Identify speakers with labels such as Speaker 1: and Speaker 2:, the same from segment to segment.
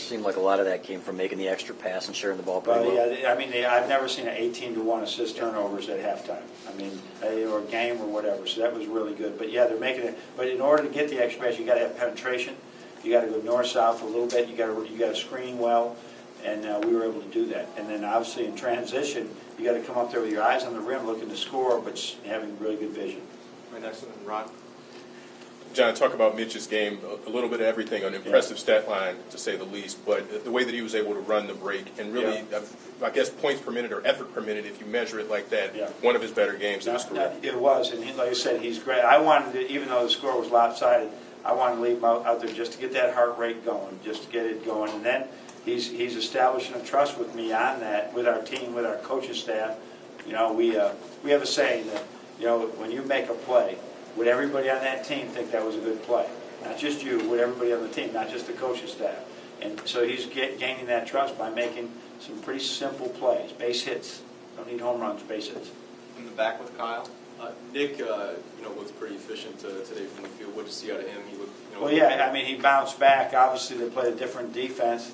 Speaker 1: seemed like a lot of that came from making the extra pass and sharing the ball pretty
Speaker 2: Well,
Speaker 1: well.
Speaker 2: yeah, I mean, I've never seen an 18-1 assist turnovers at halftime. I mean, or game or whatever. So that was really good. But yeah, they're making it. But in order to get the extra pass, you got to have penetration. You got to go north-south a little bit. You got to screen well, and we were able to do that. And then obviously in transition, you got to come up there with your eyes on the rim, looking to score, but having really good vision.
Speaker 3: Right next to Ron.
Speaker 4: John, talk about Mitch's game, a little bit of everything, an impressive stat line, to say the least, but the way that he was able to run the break and really, I guess, points per minute or effort per minute, if you measure it like that, one of his better games of his career.
Speaker 2: It was, and like I said, he's great. I wanted to, even though the score was lopsided, I wanted to leave him out there just to get that heart rate going, just to get it going, and then he's establishing a trust with me on that, with our team, with our coaching staff. You know, we have a saying that, you know, when you make a play, would everybody on that team think that was a good play? Not just you, would everybody on the team, not just the coaching staff. And so he's gaining that trust by making some pretty simple plays, base hits. Don't need home runs, base hits.
Speaker 3: In the back with Kyle.
Speaker 5: Nick, looks pretty efficient today from the field. What did you see out of him? He looked,
Speaker 2: Well, yeah, I mean, he bounced back. Obviously, they played a different defense,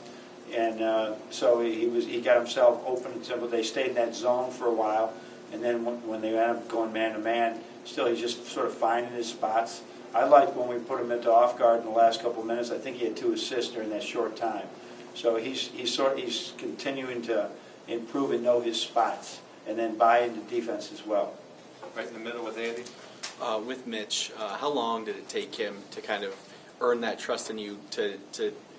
Speaker 2: and so he got himself open and simple. They stayed in that zone for a while, and then when they ended up going man to man, still he's just sort of finding his spots. I liked when we put him into off guard in the last couple of minutes. I think he had 2 assists during that short time. So he's continuing to improve and know his spots, and then buy into defense as well.
Speaker 3: Right in the middle with Andy.
Speaker 6: With Mitch, how long did it take him to kind of earn that trust in you to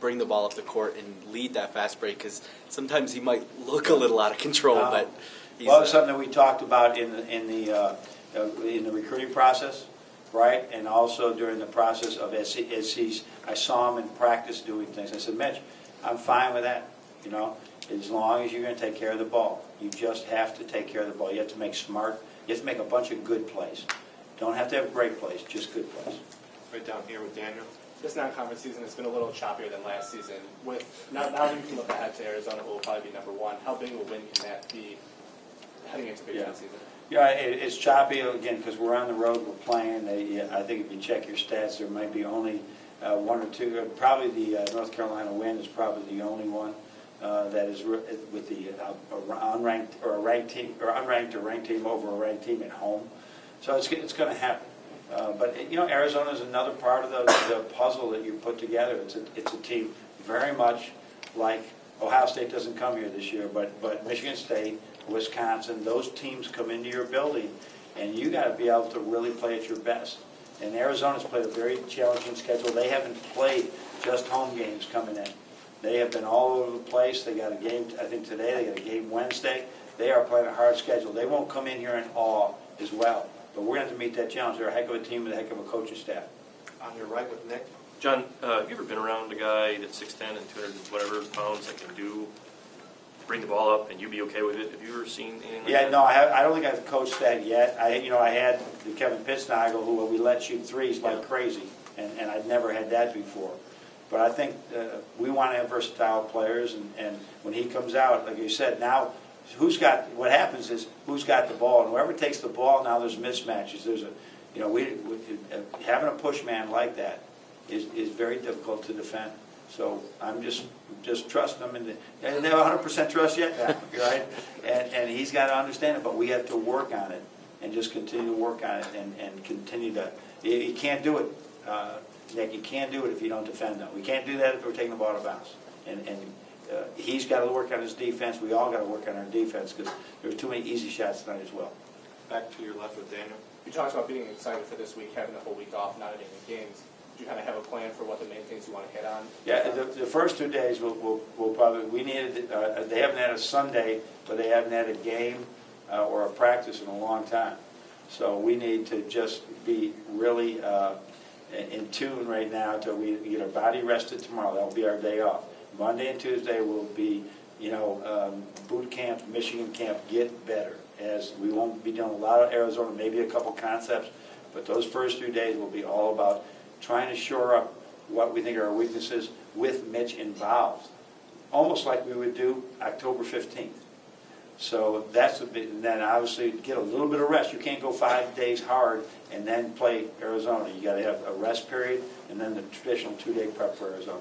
Speaker 6: bring the ball up the court and lead that fast break? Because sometimes he might look a little out of control, but he's,
Speaker 2: well, it's something that we talked about in the recruiting process, right? And also during the process of I saw him in practice doing things. I said, Mitch, I'm fine with that. You know, as long as you're going to take care of the ball, you just have to take care of the ball. You have to make smart. You have to make a bunch of good plays. Don't have to have great plays, just good plays.
Speaker 3: Right down here with Daniel.
Speaker 7: This non-conference season has been a little choppier than last season. With now you can look ahead to Arizona, who will probably be #1. How big of a win can that be heading into Big Ten season?
Speaker 2: Yeah, it's choppy again because we're on the road. We're playing. I think if you check your stats, there might be only 1 or 2. Probably the North Carolina win is probably the only one that is with the unranked or a ranked team or unranked or ranked team over a ranked team at home. So it's going to happen. But Arizona is another part of the puzzle that you put together. It's a team very much like Ohio State doesn't come here this year, but Michigan State, Wisconsin, those teams come into your building, and you got to be able to really play at your best. And Arizona's played a very challenging schedule. They haven't played just home games coming in. They have been all over the place. They got a game, I think today, they got a game Wednesday. They are playing a hard schedule. They won't come in here in awe as well. But we're going to have to meet that challenge. They're a heck of a team and a heck of a coaching staff.
Speaker 3: On your right with Nick.
Speaker 8: John, have you ever been around a guy that's 6'10" and 200 and whatever pounds that can bring the ball up and you be okay with it? Have you ever seen anything like that?
Speaker 2: No, I don't think I've coached that yet. I had the Kevin Pittsnagel, who we let shoot threes like crazy, and I'd never had that before. But I think we want to have versatile players, and when he comes out, like you said, now what happens is who's got the ball, and whoever takes the ball, now there's mismatches. There's having a push man like that is very difficult to defend. So I'm just trusting them, and they don't have 100% trust yet, right? And he's got to understand it, but we have to work on it and just continue to work on it and continue to. You can't do it, Nick. You can't do it if you don't defend them. We can't do that if we're taking the ball out of bounds. And he's got to work on his defense. We all got to work on our defense because there's too many easy shots tonight as well.
Speaker 3: Back to your left with Daniel.
Speaker 7: You talked about being excited for this week, having the whole week off, not having any games. Do you kind of have a plan for what the main things you want to hit on?
Speaker 2: Yeah, the first 2 days we'll probably, we needed, they haven't had a Sunday, but they haven't had a game or a practice in a long time. So we need to just be really in tune right now until we get our body rested tomorrow. That'll be our day off. Monday and Tuesday will be, boot camp, Michigan camp, get better. As we won't be doing a lot of Arizona, maybe a couple concepts, but those first 2 days will be all about trying to shore up what we think are our weaknesses with Mitch involved, almost like we would do October 15th. So that's a bit, and then obviously get a little bit of rest. You can't go 5 days hard and then play Arizona. You got to have a rest period and then the traditional 2-day prep for Arizona.